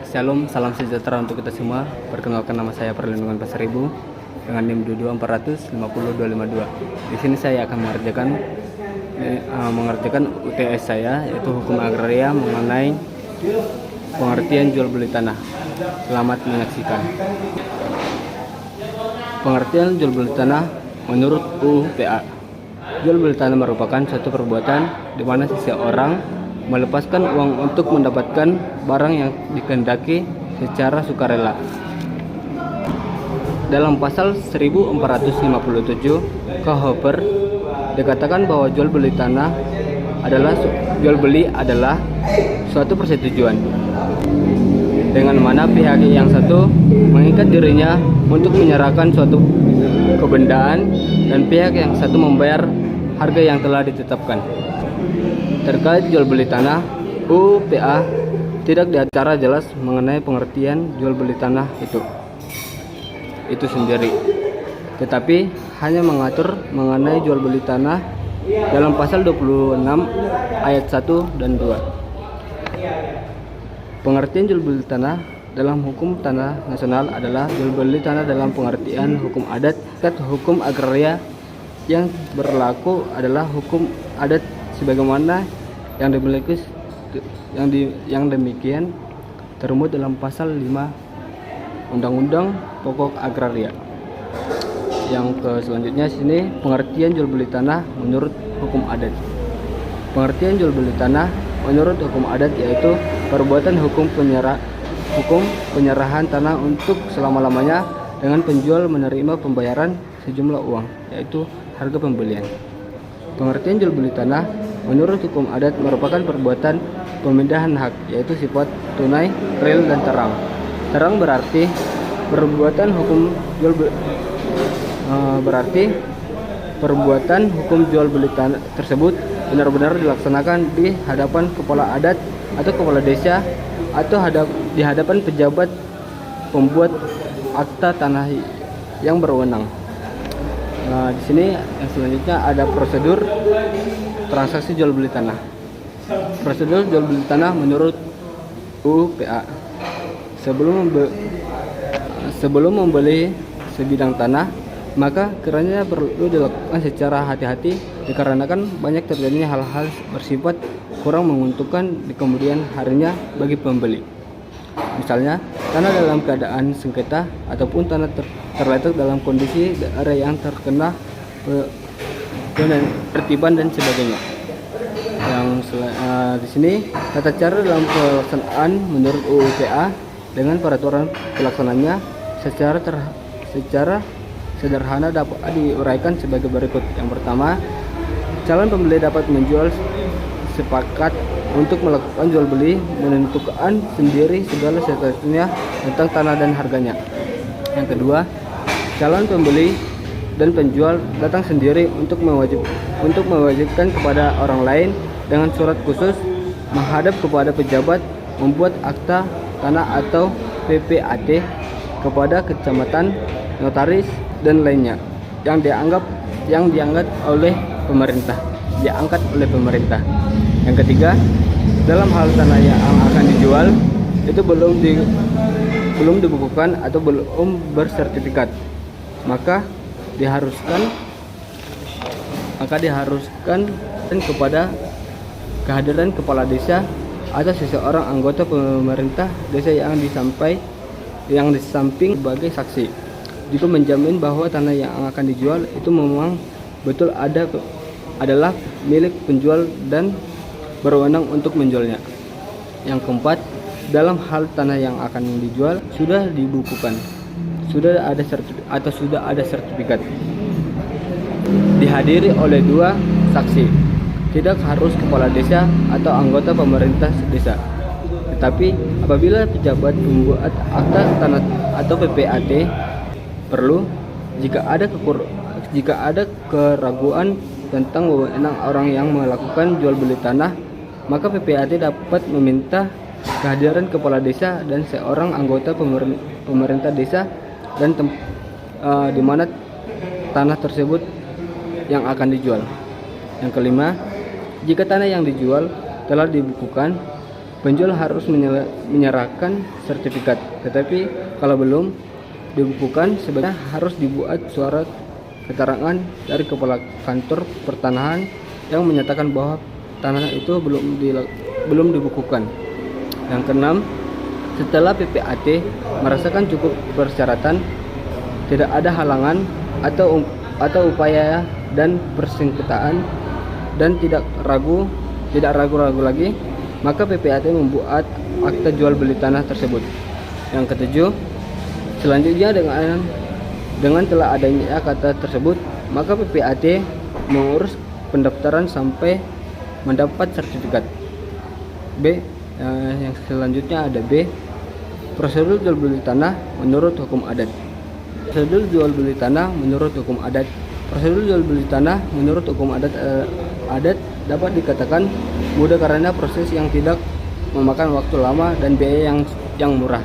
Shalom, salam sejahtera untuk kita semua. Perkenalkan, nama saya Perlindungan Pasar Ibu dengan NIM 22400 Di sini saya akan mengerjakan UTS saya, yaitu hukum agraria mengenai pengertian jual beli tanah. Selamat menyaksikan. Pengertian jual beli tanah menurut UU PA. Jual beli tanah merupakan suatu perbuatan di mana seseorang melepaskan uang untuk mendapatkan barang yang dikehendaki secara sukarela. Dalam pasal 1457 KUHP dikatakan bahwa jual beli adalah suatu persetujuan dengan mana pihak yang satu mengikat dirinya untuk menyerahkan suatu kebendaan dan pihak yang satu membayar harga yang telah ditetapkan. Terkait jual beli tanah, UU PA tidak secara jelas mengenai pengertian jual beli tanah itu sendiri, tetapi hanya mengatur mengenai jual beli tanah dalam pasal 26 ayat 1 dan 2. Pengertian jual beli tanah dalam hukum tanah nasional adalah jual beli tanah dalam pengertian hukum adat. Hukum agraria yang berlaku adalah hukum adat sebagaimana yang dimiliki yang demikian termuat dalam pasal 5 Undang-Undang Pokok Agraria. Yang selanjutnya sini pengertian jual beli tanah menurut hukum adat. Pengertian jual beli tanah menurut hukum adat yaitu perbuatan hukum penyerahan tanah untuk selama-lamanya dengan penjual menerima pembayaran sejumlah uang, yaitu harga pembelian. Pengertian jual beli tanah menurut hukum adat merupakan perbuatan pemindahan hak, yaitu sifat tunai, real, dan terang. Terang berarti perbuatan hukum jual beli tanah tersebut benar-benar dilaksanakan di hadapan kepala adat atau kepala desa atau di hadapan pejabat pembuat akta tanah yang berwenang. Nah, di sini yang selanjutnya ada prosedur transaksi jual beli tanah. Prosedur jual beli tanah menurut UU PA. Sebelum membeli sebidang tanah, maka kiranya perlu dilakukan secara hati-hati dikarenakan banyak terjadinya hal-hal bersifat kurang menguntungkan di kemudian harinya bagi pembeli. Misalnya, tanah dalam keadaan sengketa ataupun tanah terletak dalam kondisi daerah yang terkena penertiban dan sebagainya. Di sini tata cara dalam pelaksanaan menurut UU PA dengan peraturan pelaksananya secara sederhana dapat diuraikan sebagai berikut. Yang pertama, calon pembeli dapat menjual sepakat untuk melakukan jual beli menentukan sendiri segala sesuatunya tentang tanah dan harganya. Yang kedua, calon pembeli dan penjual datang sendiri untuk mewajibkan kepada orang lain dengan surat khusus menghadap kepada pejabat membuat akta tanah atau PPAT kepada kecamatan, notaris, dan lainnya yang diangkat oleh pemerintah. Yang ketiga, dalam hal tanah yang akan dijual itu belum dibukukan atau belum bersertifikat, maka diharuskan kepada kehadiran kepala desa atau seseorang anggota pemerintah desa yang di samping sebagai saksi juga menjamin bahwa tanah yang akan dijual itu memang betul adalah milik penjual dan berwenang untuk menjualnya. Yang keempat, dalam hal tanah yang akan dijual sudah dibukukan, sudah ada sertifikat, dihadiri oleh 2 saksi. Tidak harus kepala desa atau anggota pemerintah desa. Tetapi apabila pejabat pembuat akta tanah atau PPAT perlu, jika ada keraguan tentang wewenang orang yang melakukan jual beli tanah, maka PPAT dapat meminta kehadiran kepala desa dan seorang anggota pemerintah desa dan di mana tanah tersebut yang akan dijual. Yang kelima, jika tanah yang dijual telah dibukukan, penjual harus menyerahkan sertifikat. Tetapi kalau belum dibukukan, sebaiknya harus dibuat surat keterangan dari kepala kantor pertanahan yang menyatakan bahwa tanah itu belum dibukukan. Yang keenam, setelah PPAT merasakan cukup persyaratan, tidak ada halangan atau upaya dan persengketaan, dan tidak ragu-ragu lagi, maka PPAT membuat akta jual beli tanah tersebut. Yang ketujuh, selanjutnya dengan telah adanya kata tersebut, maka PPAT mengurus pendaftaran sampai mendapat sertifikat. B. Yang selanjutnya ada B. Prosedur jual beli tanah menurut hukum adat. Prosedur jual beli tanah menurut hukum adat. Prosedur jual beli tanah menurut hukum adat dapat dikatakan mudah karena proses yang tidak memakan waktu lama dan biaya yang murah.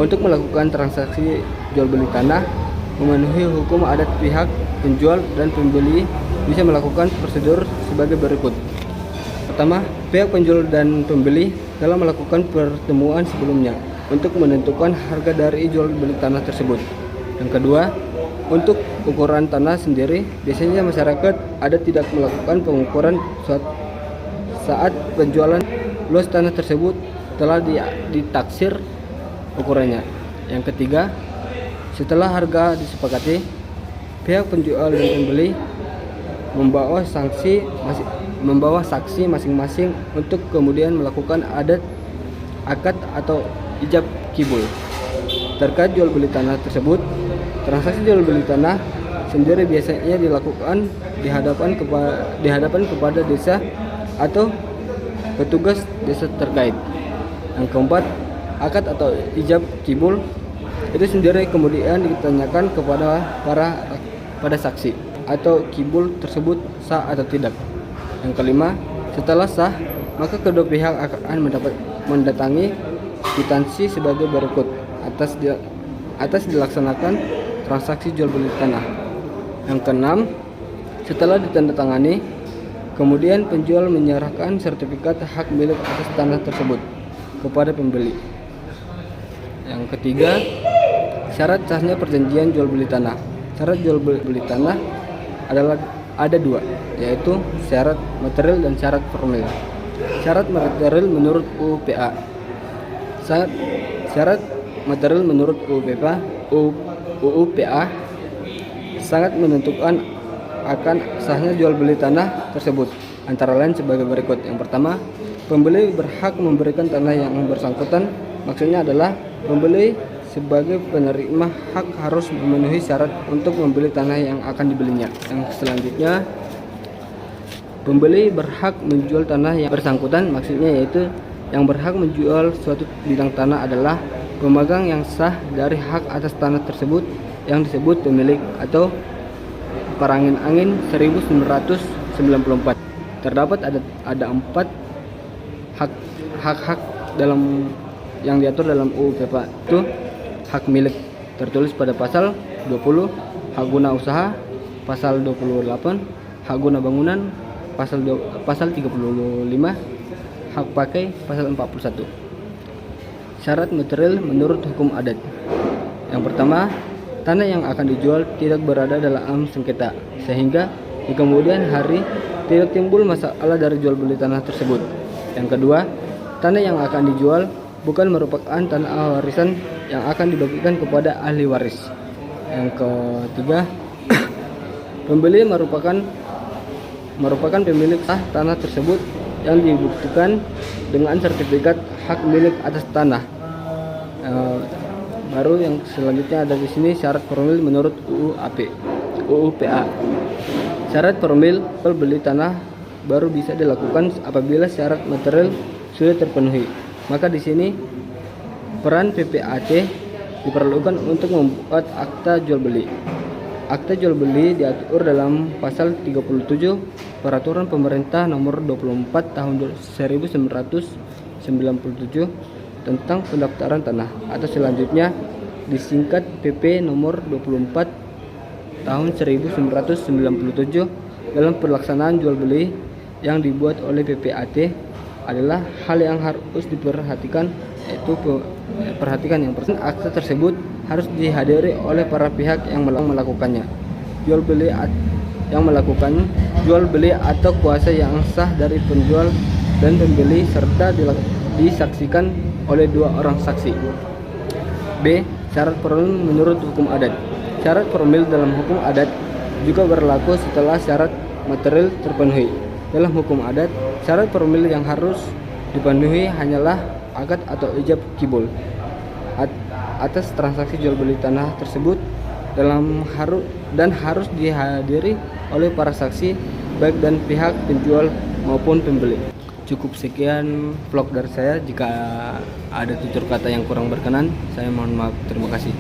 Untuk melakukan transaksi jual beli tanah memenuhi hukum adat, pihak penjual dan pembeli bisa melakukan prosedur sebagai berikut. Pertama, pihak penjual dan pembeli telah melakukan pertemuan sebelumnya untuk menentukan harga dari jual beli tanah tersebut. Yang kedua, untuk ukuran tanah sendiri, biasanya masyarakat adat tidak melakukan pengukuran saat penjualan. Luas tanah tersebut telah ditaksir ukurannya. Yang ketiga, setelah harga disepakati, pihak penjual dan pembeli membawa saksi masing-masing untuk kemudian melakukan akad atau ijab kibul terkait jual beli tanah tersebut. Transaksi jual beli tanah sendiri biasanya dilakukan di hadapan kepada desa atau petugas desa terkait. Yang keempat, akad atau ijab kibul itu sendiri kemudian ditanyakan pada saksi atau kibul tersebut sah atau tidak. Yang kelima, setelah sah, maka kedua pihak akan mendatangi kwitansi sebagai berikut atas dilaksanakan transaksi jual beli tanah. Yang keenam, setelah ditandatangani, kemudian penjual menyerahkan sertifikat hak milik atas tanah tersebut kepada pembeli. Yang ketiga, syarat sahnya perjanjian jual beli tanah. Syarat jual beli tanah ada dua, yaitu syarat material dan syarat formil. Syarat material menurut UU PA. Syarat material menurut UU PA sangat menentukan akan sahnya jual beli tanah tersebut, antara lain sebagai berikut. Yang pertama, pembeli berhak memberikan tanah yang bersangkutan. Maksudnya adalah pembeli sebagai penerima hak harus memenuhi syarat untuk membeli tanah yang akan dibelinya. Yang selanjutnya, pembeli berhak menjual tanah yang bersangkutan. Maksudnya yaitu yang berhak menjual suatu bidang tanah adalah pemegang yang sah dari hak atas tanah tersebut yang disebut pemilik atau Perangin Angin 1994. Terdapat ada 4 hak dalam yang diatur dalam UU PA, itu hak milik tertulis pada pasal 20, hak guna usaha pasal 28, hak guna bangunan pasal 35, hak pakai pasal 41. Syarat material menurut hukum adat. Yang pertama, tanah yang akan dijual tidak berada dalam sengketa, sehingga di kemudian hari tidak timbul masalah dari jual beli tanah tersebut. Yang kedua, tanah yang akan dijual bukan merupakan tanah warisan yang akan dibagikan kepada ahli waris. Yang ketiga, pembeli merupakan pemilik sah tanah tersebut yang dibuktikan dengan sertifikat hak milik atas tanah. Baru yang selanjutnya ada di sini syarat formil menurut UU PA. Syarat formil pembeli tanah baru bisa dilakukan apabila syarat material sudah terpenuhi. Maka di sini peran PPAT diperlukan untuk membuat akta jual beli. Akta jual beli diatur dalam pasal 37 Peraturan Pemerintah Nomor 24 Tahun 1997 tentang pendaftaran tanah, atau selanjutnya disingkat PP Nomor 24 Tahun 1997 dalam pelaksanaan jual beli yang dibuat oleh PPAT adalah hal yang harus diperhatikan, yaitu perhatikan yang pertama, akte tersebut harus dihadiri oleh para pihak yang melakukannya. Jual beli atau kuasa yang sah dari penjual dan pembeli serta disaksikan oleh 2 orang saksi. B. Syarat formil menurut hukum adat. Syarat formil dalam hukum adat juga berlaku setelah syarat material terpenuhi. Dalam hukum adat, syarat formil yang harus dipenuhi hanyalah akad atau ijab kibul atas transaksi jual beli tanah tersebut dan harus dihadiri oleh para saksi baik dan pihak penjual maupun pembeli. Cukup sekian vlog dari saya. Jika ada tutur kata yang kurang berkenan, saya mohon maaf. Terima kasih.